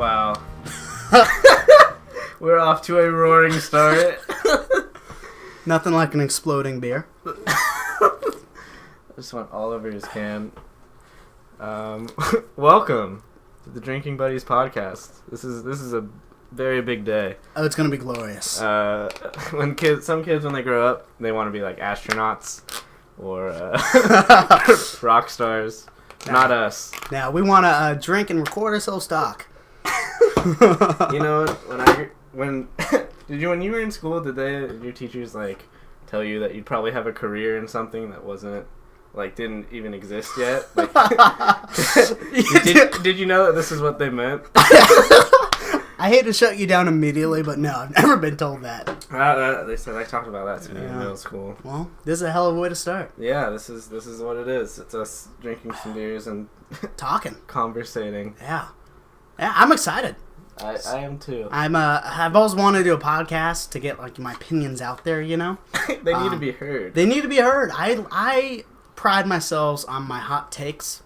Wow. We're off to a roaring start. Nothing like an exploding beer. I just went all over his can. Welcome to the Drinking Buddies podcast. This is a very big day. Oh, it's gonna be glorious. Some kids when they grow up, they want to be like astronauts or rock stars. Not us. Now we want to drink and record ourselves talk. You know, when you were in school, did your teachers like tell you that you'd probably have a career in something that didn't even exist yet? Like, did you know that this is what they meant? I hate to shut you down immediately, but no, I've never been told that. They said I talked about that to me in middle school. Well, this is a hell of a way to start. Yeah, this is what it is. It's us drinking some beers and talking, conversating. Yeah, I'm excited. I am too. I've always wanted to do a podcast to get like my opinions out there. You know, they need to be heard. They need to be heard. I pride myself on my hot takes.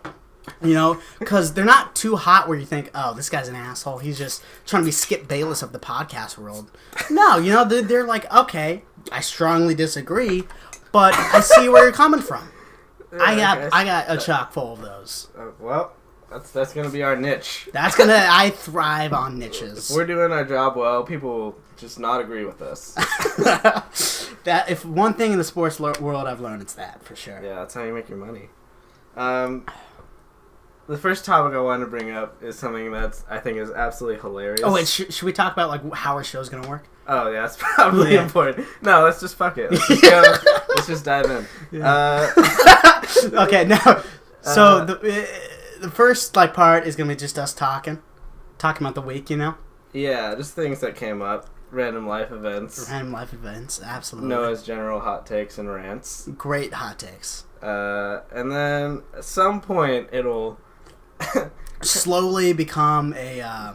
You know, because they're not too hot where you think, oh, this guy's an asshole. He's just trying to be Skip Bayless of the podcast world. No, you know, they're like, okay, I strongly disagree, but I see where you're coming from. I got a chock full of those. Well, that's gonna be our niche. I thrive on niches. If we're doing our job well, people will just not agree with us. That if one thing in the sports world I've learned, it's that for sure. Yeah, that's how you make your money. The first topic I wanted to bring up is something that I think is absolutely hilarious. Oh, wait, should we talk about like how our show's going to work? Oh, yeah, that's probably important. No, let's just fuck it. Let's just dive in. Yeah. Okay, now, so the first part is going to be just us talking about the week, you know? Yeah, just things that came up. Random life events. Absolutely. Noah's general hot takes and rants. Great hot takes. And then at some point it'll slowly become a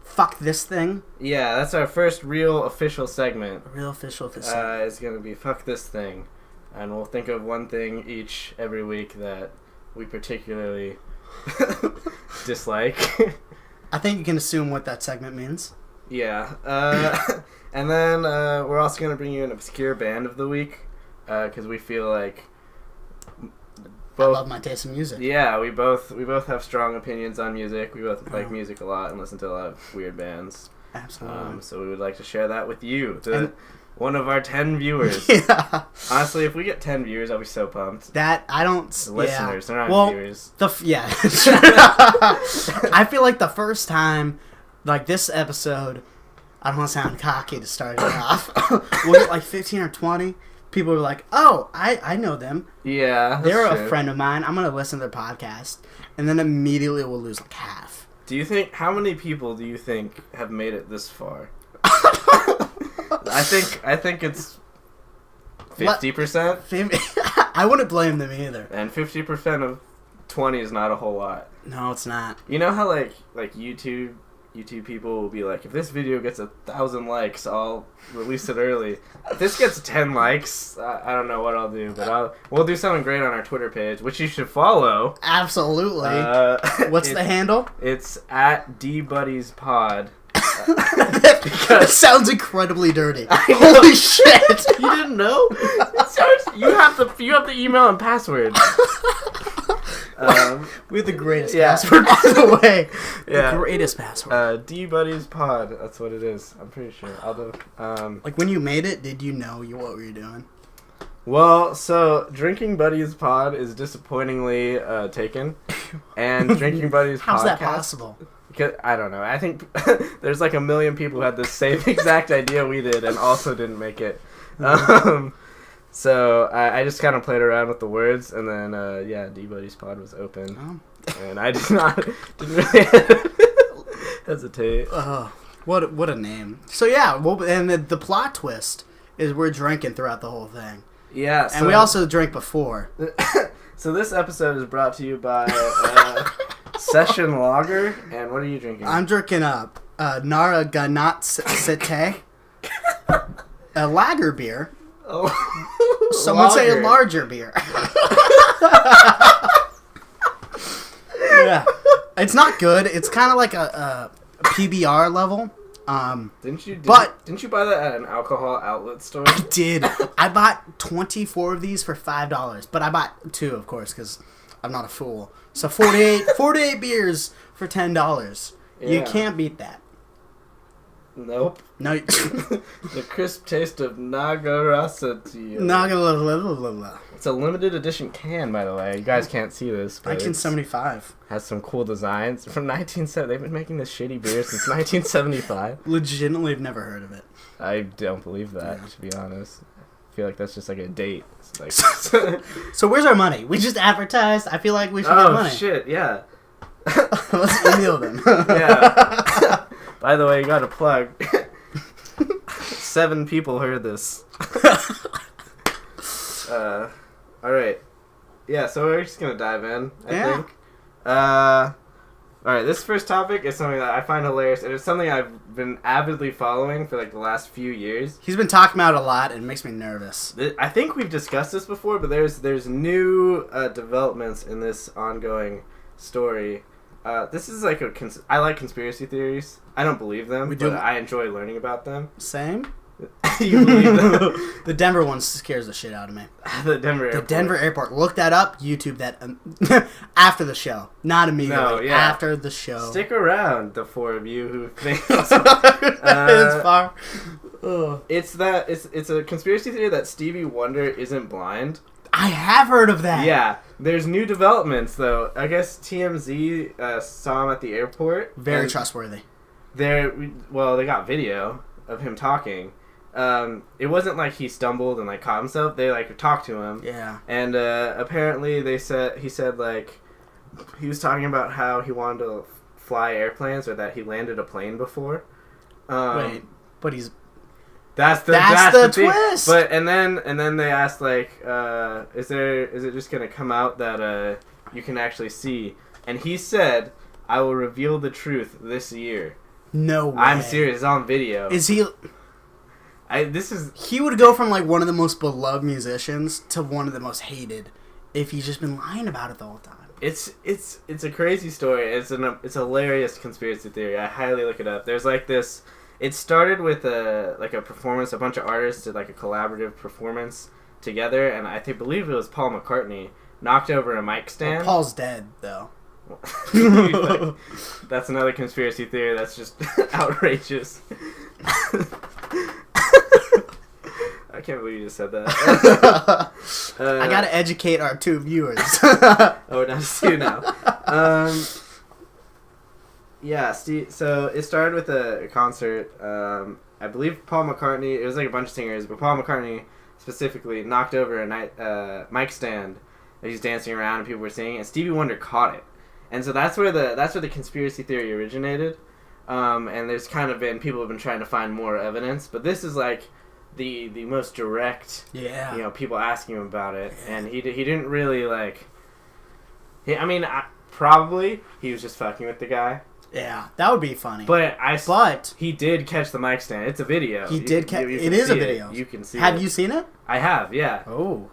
fuck this thing. Yeah, that's our first real official segment. Is gonna be fuck this thing, and we'll think of one thing each every week that we particularly dislike. I think you can assume what that segment means. Yeah, and then we're also gonna bring you an obscure band of the week because we feel like. I love my taste in music. Yeah, we both have strong opinions on music. We both like music a lot and listen to a lot of weird bands. Absolutely. So we would like to share that with you, one of our 10 viewers. Yeah. Honestly, if we get 10 viewers, I'll be so pumped. That I don't. Listeners, they're not viewers. I feel like the first time, like this episode, I don't want to sound cocky to start it off. We'll get like 15 or 20. People are like, oh, I know them. Yeah, they're a friend of mine. I'm going to listen to their podcast. And then immediately we'll lose like half. How many people do you think have made it this far? I think it's 50%. I wouldn't blame them either. And 50% of 20 is not a whole lot. No, it's not. You know how like YouTube people will be like, if this video gets 1,000 likes, I'll release it early. If this gets 10 likes, I don't know what I'll do, but we'll do something great on our Twitter page, which you should follow. Absolutely. What's the handle? It's at DBuddiesPod. That sounds incredibly dirty. Holy shit! You didn't know? You have the email and password. We have the greatest password, by the way. Yeah. The greatest password. DBuddiesPod. That's what it is. I'm pretty sure. I'll do. Like when you made it, did you know what we were doing? Well, so Drinking Buddies Pod is disappointingly taken, and Drinking Buddies How's Podcast. That possible? Because, I don't know. I think there's like 1 million people who had the same exact idea we did and also didn't make it. So I just kind of played around with the words, and then D-Buddies Pod was open, and I didn't really hesitate. What a name! So yeah, and the plot twist is we're drinking throughout the whole thing. Yeah, and we also drank before. So this episode is brought to you by Session Lager, and what are you drinking? I'm drinking Narragansett, a lager beer. Oh, some would say a larger beer. Yeah, it's not good. It's kind of like a PBR level. Didn't you buy that at an alcohol outlet store? I did. I bought 24 of these for $5, but I bought 2, of course, because I'm not a fool. So 48 beers for $10. Yeah. You can't beat that. Nope. No. The crisp taste of Nagarasati. It's a limited edition can, by the way. You guys can't see this, but 1975. Has some cool designs from 1970. They've been making this shitty beer since 1975. Legitimately, I've never heard of it. I don't believe that, to be honest. I feel like that's just like a date. It's like So where's our money? We just advertised. I feel like we should get money. Oh shit! Yeah. Let's email them. Yeah. By the way, you got to plug. 7 people heard this. All right. Yeah, so we're just gonna dive in. I think. All right. This first topic is something that I find hilarious, and it's something I've been avidly following for like the last few years. He's been talking about it a lot, and it makes me nervous. I think we've discussed this before, but there's new developments in this ongoing story. This is like I like conspiracy theories. I don't believe them, but I enjoy learning about them. Same. You believe them? The Denver one scares the shit out of me. The Denver Airport. Look that up. YouTube that after the show, not immediately. No, yeah. After the show. Stick around, the 4 of you who think it's far. It's a conspiracy theory that Stevie Wonder isn't blind. I have heard of that. Yeah, there's new developments though. I guess TMZ saw him at the airport. Very trustworthy. They got video of him talking. It wasn't like he stumbled and like caught himself. They like talked to him. Yeah. And apparently he said like he was talking about how he wanted to fly airplanes or that he landed a plane before. Wait, but he's. That's the twist. But and then they asked like, is it just gonna come out that you can actually see? And he said, "I will reveal the truth this year." No way. I'm serious. It's on video. Is he? He would go from like one of the most beloved musicians to one of the most hated if he's just been lying about it the whole time. It's a crazy story. It's a hilarious conspiracy theory. I highly look it up. There's like this. It started with a performance. A bunch of artists did like a collaborative performance together, and I believe it was Paul McCartney knocked over a mic stand. Well, Paul's dead though. Like, that's another conspiracy theory. That's just outrageous. I can't believe you just said that. I gotta educate our 2 viewers. Oh, that's you now. Yeah, Steve. So it started with a concert. I believe Paul McCartney. It was like a bunch of singers, but Paul McCartney specifically knocked over a mic stand that he's dancing around and people were singing, and Stevie Wonder caught it. And so that's where the conspiracy theory originated. And there's kind of been people have been trying to find more evidence, but this is like the most direct. Yeah. You know, people asking him about it, and he didn't really like. Probably he was just fucking with the guy. Yeah, that would be funny. But he did catch the mic stand. It's a video. He did catch. It is a video. You can see. Have you seen it? I have. Yeah. Oh.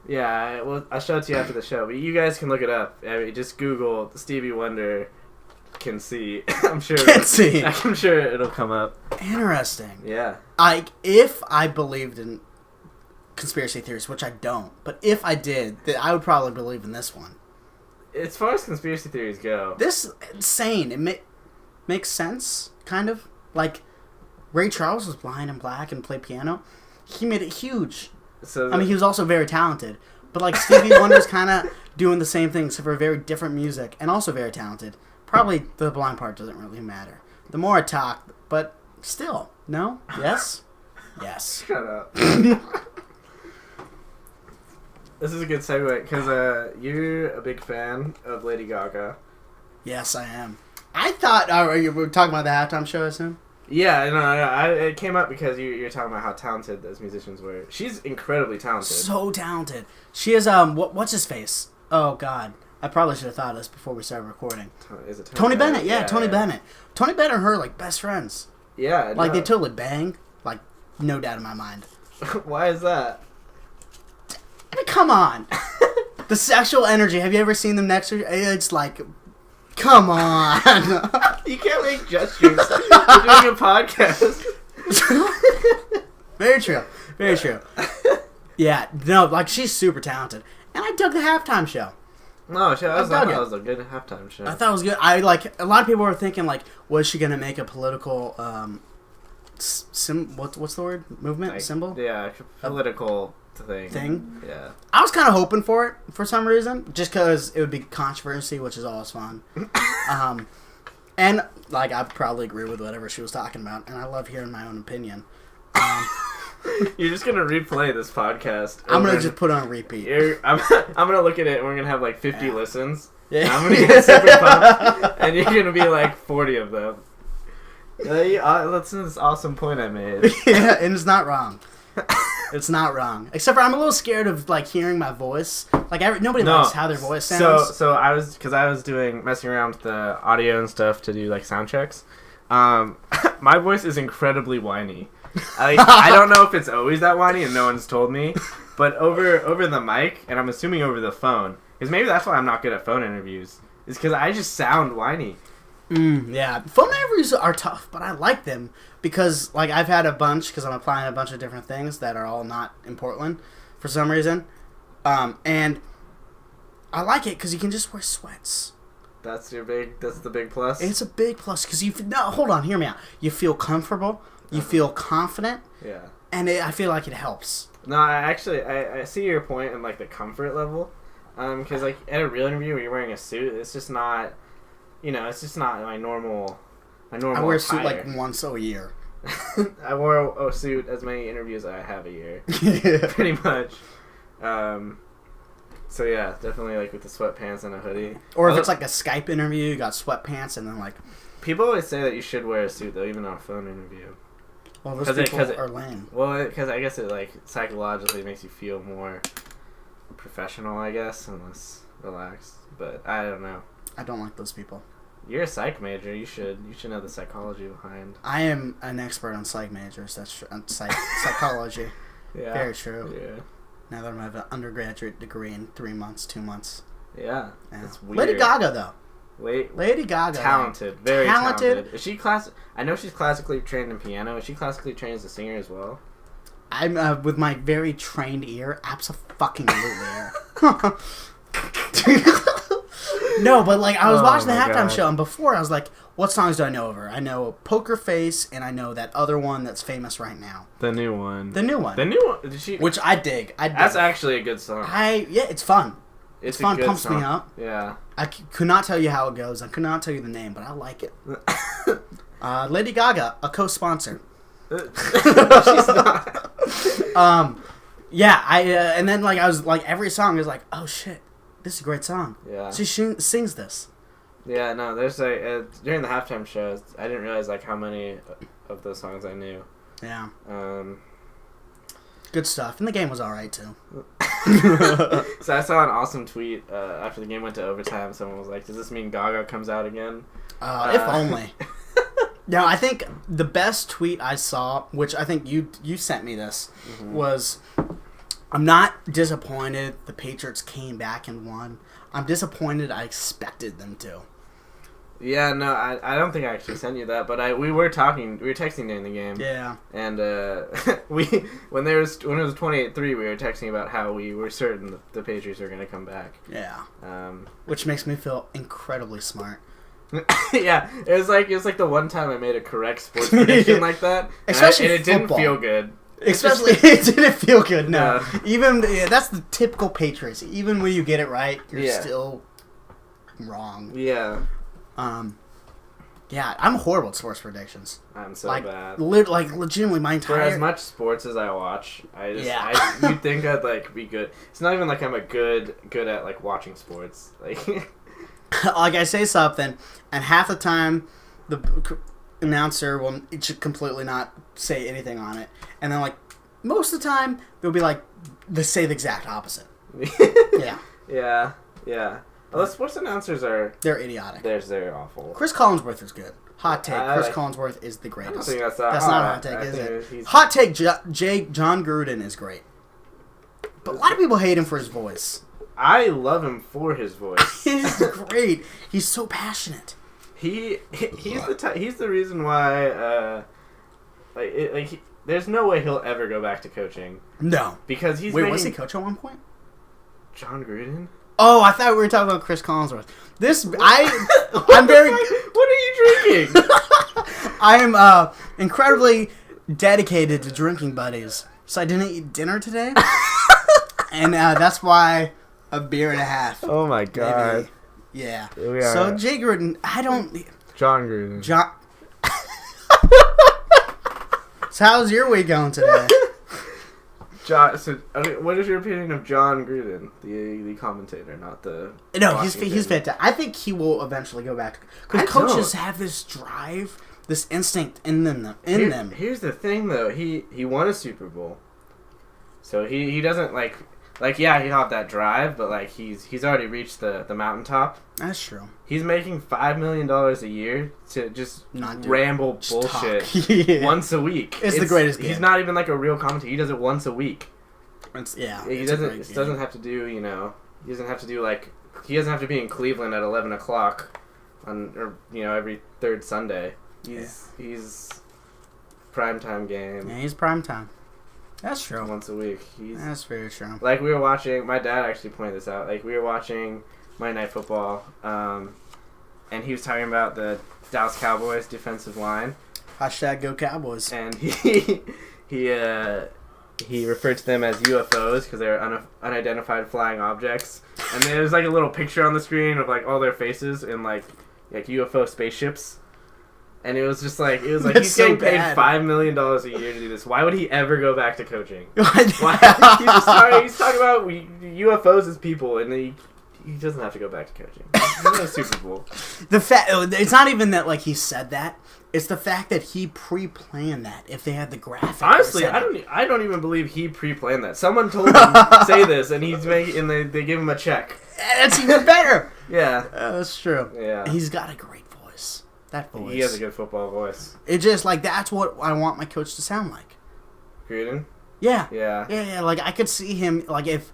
Yeah. I'll show it to you after the show. But you guys can look it up. I mean, just Google Stevie Wonder can see. I'm sure. Can see. I'm sure it'll come up. Interesting. Yeah. If I believed in conspiracy theories, which I don't, but if I did, then I would probably believe in this one. As far as conspiracy theories go, this is insane. It makes sense, kind of. Like, Ray Charles was blind and black and played piano. He made it huge. So he was also very talented. But, like, Stevie Wonder's kind of doing the same thing, except for very different music, and also very talented. Probably the blind part doesn't really matter. The more I talk, but still, no? Yes? Yes. Shut up. This is a good segue, because you're a big fan of Lady Gaga. Yes, I am. I thought... you were talking about the halftime show, I assume? Yeah, no. It came up because you're talking about how talented those musicians were. She's incredibly talented. So talented. She is, what's his face? Oh, God. I probably should have thought of this before we started recording. Is it Tony Bennett? Yeah, Tony Bennett. Tony Bennett and her, like, best friends. Yeah, like, they totally bang. Like, no doubt in my mind. Why is that? I mean, come on. The sexual energy. Have you ever seen them next to? It's like, come on. You can't make gestures. You're doing a podcast. Very true. Very true. Yeah, no, like, she's super talented. And I dug the halftime show. No, I thought it was a good halftime show. I thought it was good. A lot of people were thinking, like, was she going to make a political, what's the word? Movement? Like, symbol? Yeah, political thing. Yeah. I was kind of hoping for it, for some reason, just because it would be controversy, which is always fun. And, like, I probably agree with whatever she was talking about, and I love hearing my own opinion. You're just gonna replay this podcast. I'm gonna just put it on repeat. I'm gonna look at it and we're gonna have like 50 listens. Yeah. I'm gonna get super pumped, and you're gonna be like 40 of them. That's this awesome point I made. Yeah, and it's not wrong. It's not wrong. Except for I'm a little scared of like hearing my voice. Like nobody likes how their voice sounds. So I was doing messing around with the audio and stuff to do like sound checks. My voice is incredibly whiny. I don't know if it's always that whiny and no one's told me, but over the mic, and I'm assuming over the phone, because maybe that's why I'm not good at phone interviews, is because I just sound whiny. Yeah, phone interviews are tough, but I like them because, like, I've had a bunch, because I'm applying a bunch of different things that are all not in Portland for some reason, and I like it because you can just wear sweats. That's the big plus? It's a big plus because hold on, hear me out. You feel comfortable. You feel confident. Yeah. And I feel like it helps. No, I see your point in, like, the comfort level. Because, like, at a real interview where you're wearing a suit, it's just not, it's just not my normal I wear a suit, attire. like, once a year. I wore a suit as many interviews as I have a year. Yeah. Pretty much. So, yeah, definitely, like, with the sweatpants and a hoodie. Or if it's, like, a Skype interview, you got sweatpants and then, like... People always say that you should wear a suit, though, even on a phone interview. Well, those people are lame. Well, because I guess it, like, psychologically makes you feel more professional, I guess, and less relaxed. But I don't know. I don't like those people. You're a psych major. You should know the psychology behind. I am an expert on psych majors. That's true. Psychology. Yeah. Very true. Yeah. Now that I have an undergraduate degree in 3 months, 2 months. Yeah. That's weird. Lady Gaga, though. Lady Gaga. Talented. Very talented. Is she I know she's classically trained in piano. Is she classically trained as a singer as well? I'm, with my very trained ear, absolutely. No, but, like, I was watching the halftime show, and before I was like, what songs do I know of her? I know Poker Face, and I know that other one that's famous right now. The new one. Did she? Which I dig. That's actually a good song. Yeah, it's fun. It's fun, pumps song. Me up. Yeah. I could not tell you how it goes. I could not tell you the name, but I like it. Lady Gaga, a co-sponsor. She's not. Yeah, and then, like, I was, like, every song is like, oh, shit, this is a great song. Yeah. She sings this. Yeah, no, there's, like, during the halftime show, I didn't realize, like, how many of those songs I knew. Yeah. Good stuff. And the game was alright, too. So I saw an awesome tweet after the game went to overtime. Someone was like, does this mean Gaga comes out again? If only. Now, I think the best tweet I saw, which I think you sent me this, was, I'm not disappointed the Patriots came back and won. I'm disappointed I expected them to. Yeah, no, I don't think I actually sent you that, but we were texting during the game. Yeah. And when it was 28-3, we were texting about how we were certain the Patriots were going to come back. Yeah. Which makes me feel incredibly smart. Yeah, it was like the one time I made a correct sports prediction like that, and it didn't feel good. Especially, it didn't feel good. No, even that's the typical Patriots. Even when you get it right, you're still wrong. Yeah. Yeah, I'm horrible at sports predictions. I'm so bad. Legitimately, my entire... For as much sports as I watch, you'd think I'd, like, be good. It's not even like I'm good at, like, watching sports. Like, like, I say something, and half the time, the announcer will completely not say anything on it. And then, like, most of the time, they'll be like, they say the exact opposite. Yeah. Yeah. Well, the sports announcers they're idiotic. They're awful. Chris Collinsworth is good. Hot take. Chris Collinsworth is the greatest. I don't think that's not a hot take, is it? Hot take, John Gruden is great. But a lot of people hate him for his voice. I love him for his voice. He's great. He's so passionate. he's the reason why there's no way he'll ever go back to coaching. No, because he's was he coach at one point? John Gruden. Oh, I thought we were talking about Chris Collinsworth. I'm very. What are you drinking? I am incredibly dedicated to drinking buddies, so I didn't eat dinner today, and that's why a beer and a half. Oh my god. Maybe. Yeah. So Jay Gruden, John Gruden. So how's your week going today? What is your opinion of John Gruden, the commentator, not the? No, he's fantastic. I think he will eventually go back because coaches have this drive, this instinct in them. Here's the thing, though. He won a Super Bowl, so he doesn't yeah, he'll have that drive, but like he's already reached the mountaintop. That's true. He's making $5 million a year to just ramble bullshit yeah. once a week. It's the greatest game. He's not even like a real commentator. He does it once a week. He doesn't have to do he doesn't have to do he doesn't have to be in Cleveland at 11 o'clock every third Sunday. He's primetime game. Yeah, he's primetime. That's true. Once a week. That's very true. Like, we were watching... My dad actually pointed this out. Like, we were watching Monday Night Football, and he was talking about the Dallas Cowboys defensive line. Hashtag Go Cowboys. And he referred to them as UFOs because they're unidentified flying objects. And there's, like, a little picture on the screen of, like, all their faces in, like UFO spaceships. And it was just like, he's getting paid $5 million a year to do this. Why would he ever go back to coaching? Why? He's talking about UFOs as people, and he doesn't have to go back to coaching. He's in the Super Bowl. It's not even that he said that. It's the fact that he pre-planned that. If they had the graphic, honestly, I don't even believe he pre-planned that. Someone told him to say this, and they give him a check. That's even better. Yeah, that's true. Yeah, he's got a great voice. That voice. He has a good football voice. It just that's what I want my coach to sound like. Gruden? Yeah. Yeah. Like I could see him if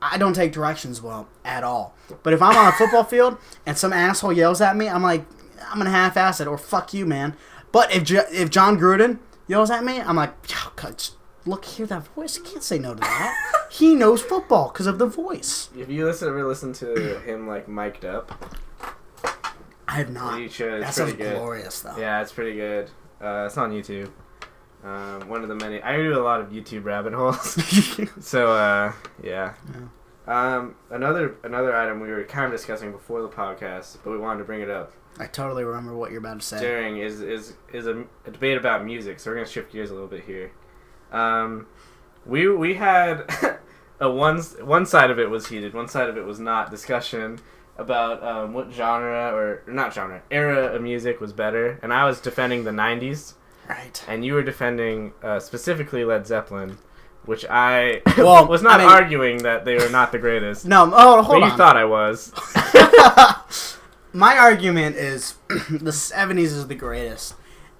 I don't take directions well at all. But if I'm on a football field and some asshole yells at me, I'm like, I'm gonna half-ass it or fuck you, man. But if John Gruden yells at me, I'm like, yo, coach, look, hear that voice. I can't say no to that. He knows football because of the voice. If you ever listen to him mic'd up. I have not. You should. That sounds glorious, though. Yeah, it's pretty good. It's on YouTube. One of the many. I do a lot of YouTube rabbit holes. So, yeah. Another item we were kind of discussing before the podcast, but we wanted to bring it up. I totally remember what you're about to say. During is a debate about music, so we're gonna shift gears a little bit here. We had one side of it was heated, one side of it was not discussion about what era of music was better, and I was defending the 90s. Right. And you were defending specifically Led Zeppelin, which I was not arguing that they were not the greatest. No, hold on. You thought I was. My argument is the 70s is the greatest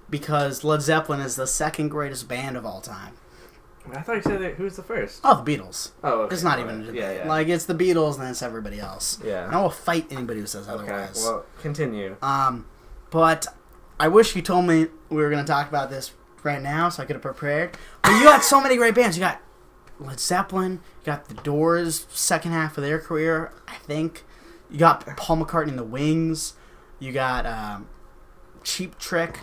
because Led Zeppelin is the second greatest band of all time. I thought you said who's the first? Oh, the Beatles. Oh, okay. It's not even a debate. Yeah. It's the Beatles and then it's everybody else. Yeah. And I will fight anybody who says otherwise. Okay, well, continue. But I wish you told me we were going to talk about this right now so I could have prepared. But you got so many great bands. You got Led Zeppelin. You got The Doors, second half of their career, I think. You got Paul McCartney and the Wings. You got Cheap Trick.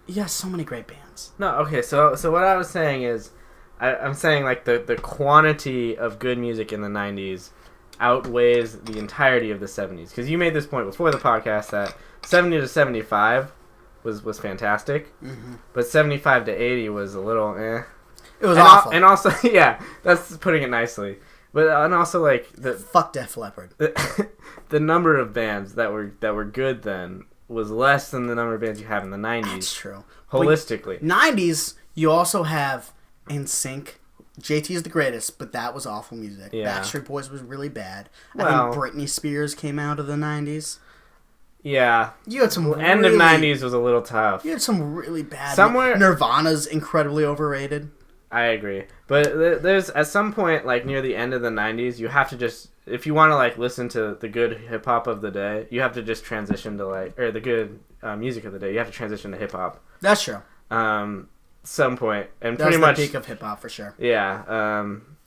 You got so many great bands. No, okay, so what I was saying is, I'm saying the quantity of good music in the 90s outweighs the entirety of the 70s. Because you made this point before the podcast that 70 to 75 was fantastic, but 75 to 80 was a little eh. It was awful. And also, yeah, that's putting it nicely. But and also fuck Def Leppard. The number of bands that were good then was less than the number of bands you have in the 90s. That's true. Holistically. 90s, you also have NSYNC. JT is the greatest, but that was awful music. Yeah. Backstreet Boys was really bad. Well, I think Britney Spears came out of the 90s. Yeah. You had some end of 90s was a little tough. You had some really bad... Nirvana's incredibly overrated. I agree. But there's, at some point, near the end of the 90s, you have to just if you want to like listen to the good hip hop of the day, you have to just transition to like, or the good music of the day, you have to transition to hip hop. That's true. Some point, and That's pretty much the peak of hip hop for sure. Yeah.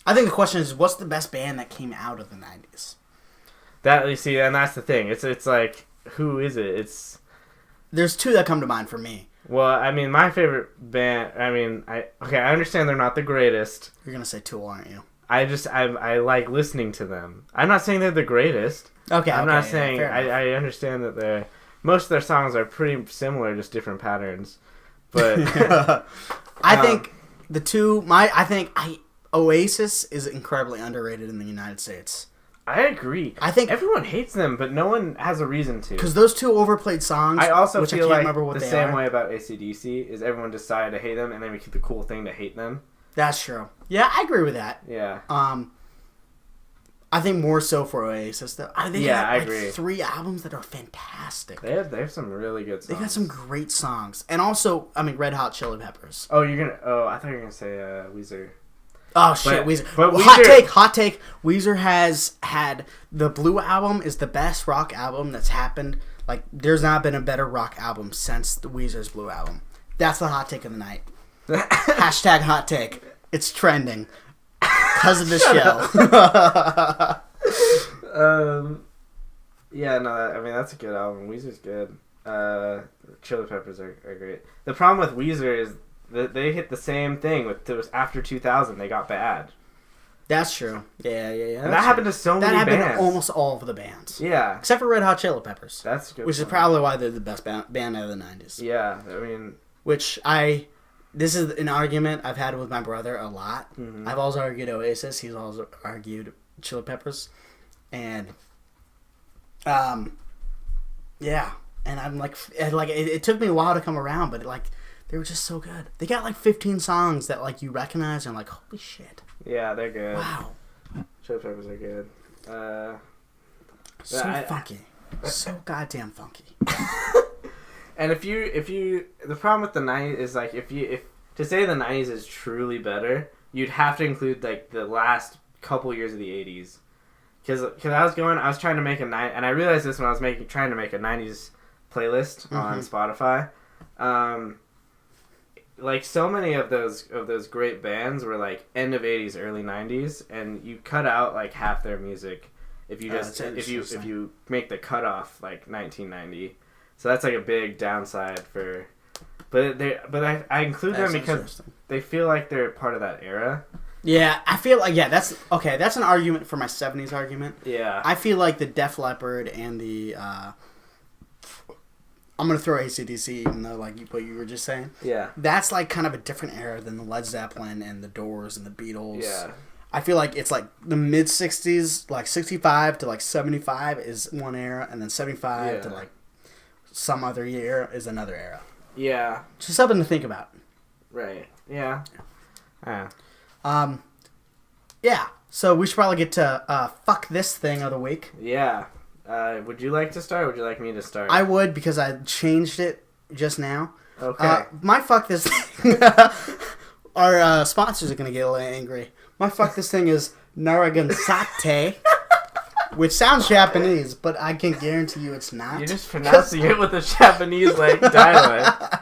I think the question is, what's the best band that came out of the 90s? That you see, and that's the thing. It's like, who is it? There's two that come to mind for me. Well, I mean, my favorite band. I mean, I understand they're not the greatest. You're gonna say Tool, aren't you? I like listening to them. I'm not saying they're the greatest. Okay. I'm not saying yeah, I understand that most of their songs are pretty similar, just different patterns. But I think Oasis is incredibly underrated in the United States. I agree. I think everyone hates them, but no one has a reason to. Because those two overplayed songs. I also which feel I can't like remember what the they same are. way about AC/DC is everyone decided to hate them, and then we keep the cool thing to hate them. That's true. Yeah, I agree with that. Yeah. I think more so for Oasis though. I agree. 3 albums that are fantastic. They have some really good songs. They got some great songs, and also, I mean, Red Hot Chili Peppers. Oh, I thought you were gonna say Weezer. Oh shit, Weezer. But Hot take. Weezer has had the Blue Album is the best rock album that's happened. Like, there's not been a better rock album since the Weezer's Blue Album. That's the hot take of the night. Hashtag hot take. It's trending because of the show. Yeah, no, I mean, that's a good album. Weezer's good. Chili Peppers are great. The problem with Weezer is that they hit the same thing with after 2000. They got bad. That's true. Yeah. And that happened to so many bands. That happened to almost all of the bands. Yeah. Except for Red Hot Chili Peppers. That's a good. Which is probably why they're the best band out of the 90s. Yeah, I mean... This is an argument I've had with my brother a lot. Mm-hmm. I've also argued Oasis. He's also argued Chili Peppers. And... yeah. And I'm like... It took me a while to come around, but they were just so good. They got like 15 songs that like you recognize and I'm like, holy shit. Yeah, they're good. Wow. Chili Peppers are good. Funky. So goddamn funky. And if you the problem with the 90s is like if to say the 90s is truly better, you'd have to include like the last couple years of the 80s. Cuz I was trying to make and I realized this when I was trying to make a 90s playlist on Spotify. Like so many of those great bands were like end of 80s, early 90s, and you cut out like half their music if you just if you make the cutoff like 1990. So that's like a big downside for, but I include them because they feel like they're part of that era. Yeah, I feel like that's okay. That's an argument for my 70s argument. Yeah, I feel like the Def Leppard and the I'm gonna throw AC/DC, even though like what you were just saying. Yeah, that's like kind of a different era than the Led Zeppelin and the Doors and the Beatles. Yeah, I feel like it's like the mid 60s, like 65 to like 75 is one era, and then 75 to like some other year is another era. Yeah, just something to think about. Right. Yeah. Yeah. So we should probably get to fuck this thing of the week. Yeah. Would you like to start, or would you like me to start? I would, because I changed it just now. Okay. My fuck this thing... Our sponsors are going to get a little angry. My fuck this thing is Narragansett, which sounds Japanese, but I can guarantee you it's not. You're just pronouncing it with a Japanese, like, dialect.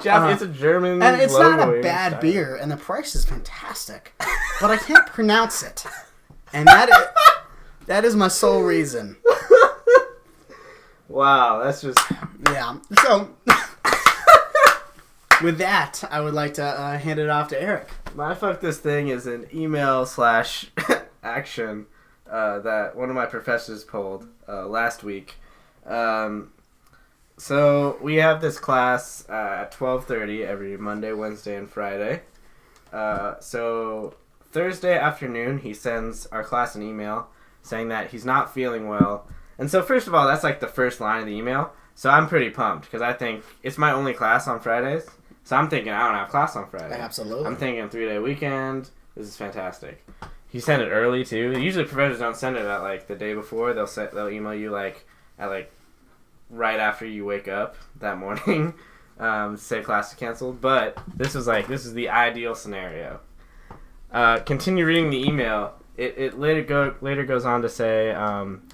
It's a German and it's not a bad style. beer, and the price is fantastic. But I can't pronounce it. And that is my sole reason. Wow, that's just... Yeah. So, with that, I would like to hand it off to Eric. My fuck this thing is an email/action that one of my professors pulled last week. So we have this class at 12:30 every Monday, Wednesday, and Friday. So Thursday afternoon, he sends our class an email saying that he's not feeling well. And so first of all, that's like the first line of the email. So I'm pretty pumped because I think it's my only class on Fridays. So I'm thinking I don't have class on Friday. Absolutely. I'm thinking 3-day weekend. This is fantastic. He sent it early too. Usually professors don't send it at like the day before. They'll email you like at like right after you wake up that morning. Say class is canceled. But this is the ideal scenario. Continue reading the email. it later goes on to say,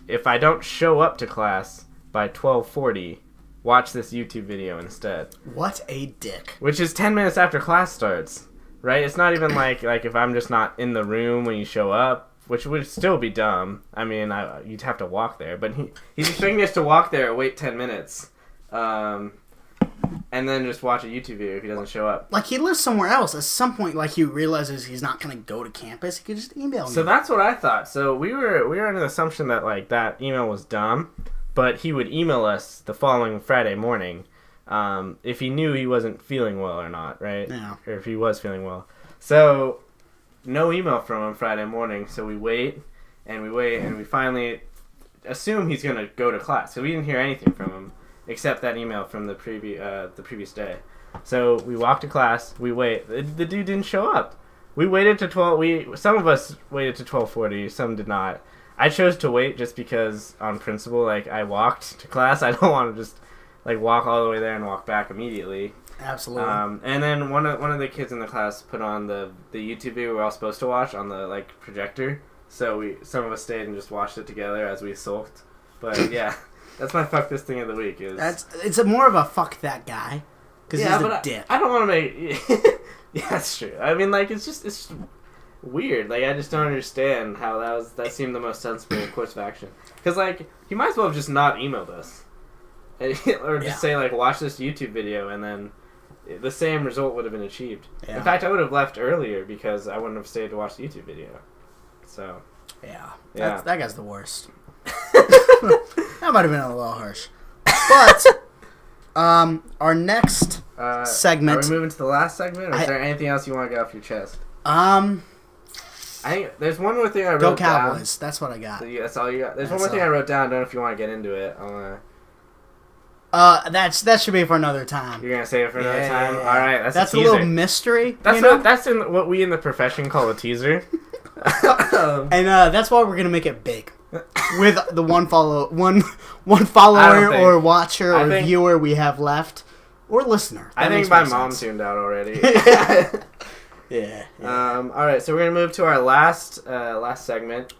if I don't show up to class by 12:40, watch this YouTube video instead. What a dick. Which is 10 minutes after class starts, right? It's not even like if I'm just not in the room when you show up, which would still be dumb. I mean, you'd have to walk there, but he's expecting us to walk there and wait 10 minutes. And then just watch a YouTube video if he doesn't show up. Like, he lives somewhere else. At some point, like, he realizes he's not going to go to campus. He could just email me. So that's what I thought. So we were under the assumption that, like, that email was dumb, but he would email us the following Friday morning if he knew he wasn't feeling well or not, right? Yeah. Or if he was feeling well. So no email from him Friday morning, so we wait, and we finally assume he's going to go to class. So we didn't hear anything from him. Except that email from the previous day. So we walk to class. We wait. The dude didn't show up. We waited to 12. Some of us waited to 12:40. Some did not. I chose to wait just because, on principle, like I walked to class. I don't want to just like walk all the way there and walk back immediately. Absolutely. And then one of the kids in the class put on the YouTube video we're all supposed to watch on the like projector. So some of us stayed and just watched it together as we sulked. But yeah. That's my fuck this thing of the week. It's more of a fuck that guy. Because he's a dick. I don't want to make... Yeah, that's true. I mean, like, it's weird. Like, I just don't understand how that seemed the most sensible course of action. Because, like, he might as well have just not emailed us. Or just say, like, watch this YouTube video, and then the same result would have been achieved. Yeah. In fact, I would have left earlier because I wouldn't have stayed to watch the YouTube video. So... Yeah. That guy's the worst. That might have been a little harsh. But our next segment... Are we moving to the last segment? Or is there anything else you want to get off your chest? I think there's one more thing I wrote down. Go Cowboys. That's what I got. So, that's all you got. There's one more thing I wrote down. I don't know if you want to get into it. That should be for another time. You're going to save it for another time? Yeah. All right. That's a little mystery. That's in what we in the profession call a teaser. And that's why we're going to make it big. With the one follower or watcher or viewer we have left, or listener. I think my mom tuned out already. Yeah. All right, so we're gonna move to our last segment,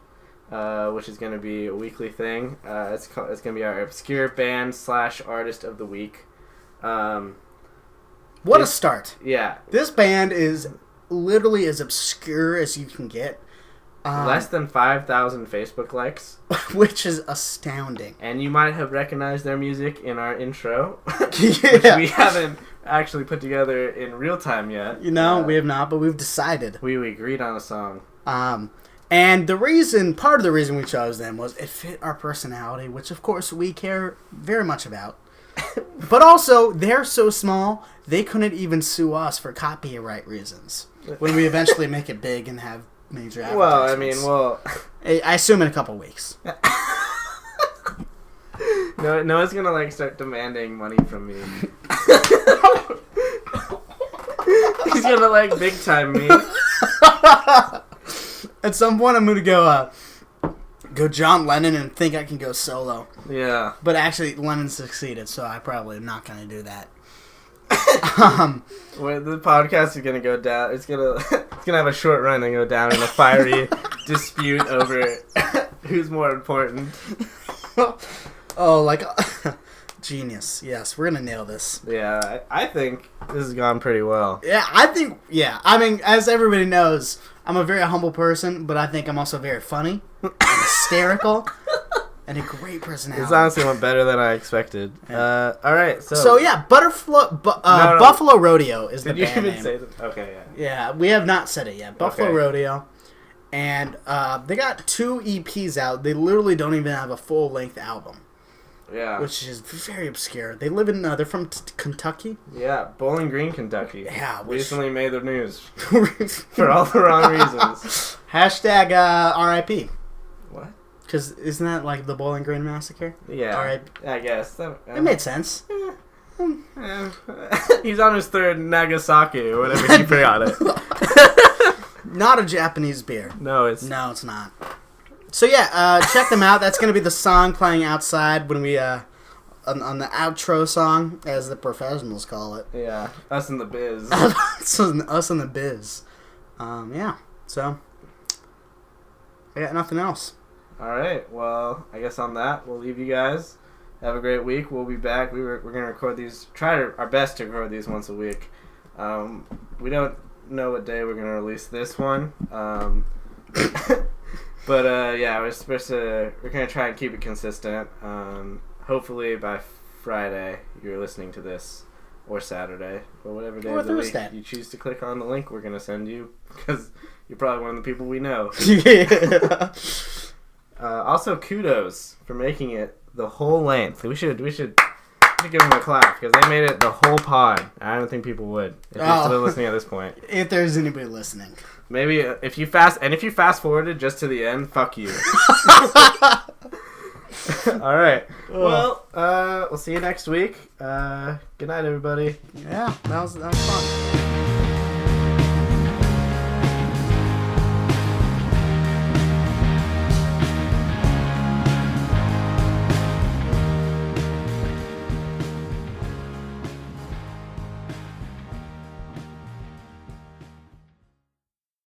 which is gonna be a weekly thing. It's gonna be our obscure band / artist of the week. What a start! Yeah, this band is literally as obscure as you can get. Less than 5,000 Facebook likes. Which is astounding. And you might have recognized their music in our intro. Which we haven't actually put together in real time yet. We have not, but we've decided. We agreed on a song. And part of the reason we chose them was it fit our personality, which of course we care very much about. But also, they're so small, they couldn't even sue us for copyright reasons. When we eventually make it big and have major advertisements. I assume in a couple weeks. Noah's gonna like start demanding money from me. He's gonna like big time me. At some point, I'm gonna go John Lennon and think I can go solo. Yeah. But actually, Lennon succeeded, so I probably am not gonna do that. The podcast is gonna go down. It's gonna have a short run and go down in a fiery dispute over who's more important. Genius. Yes, we're gonna nail this. Yeah, I think this has gone pretty well. Yeah, I mean, as everybody knows, I'm a very humble person, but I think I'm also very funny and hysterical. And a great personality. This honestly went better than I expected. Yeah. All right, so yeah, Buffalo Rodeo is the band name. Did you even say that? Okay, yeah. Yeah, we have not said it yet. Buffalo Rodeo, and they got 2 EPs out. They literally don't even have a full-length album. Yeah, which is very obscure. They live in they're from Kentucky. Yeah, Bowling Green, Kentucky. Yeah, recently made the news for all the wrong reasons. Hashtag RIP. What? Because isn't that like the Bowling Green Massacre? Yeah. I guess. It made sense. He's on his 3rd Nagasaki or whatever he forgot it. Not a Japanese beer. No, it's not. So yeah, check them out. That's going to be the song playing outside when we, on the outro song, as the professionals call it. Yeah, us in the biz. Us in the biz. Yeah, so... I got nothing else. All right. Well, I guess on that, we'll leave you guys. Have a great week. We'll be back. We're going to record these, our best to record these once a week. We don't know what day we're going to release this one. But yeah, we're going to try and keep it consistent. Hopefully by Friday you're listening to this, or Saturday, or whatever day of the week you choose to click on the link we're going to send you, because you're probably one of the people we know. Yeah. Also, kudos for making it the whole length. We should give them a clap, because they made it the whole pod. I don't think people would if you're still listening at this point. If there's anybody listening. Maybe if you fast forwarded just to the end, fuck you. All right. Well, we'll see you next week. Good night, everybody. Yeah, that was fun.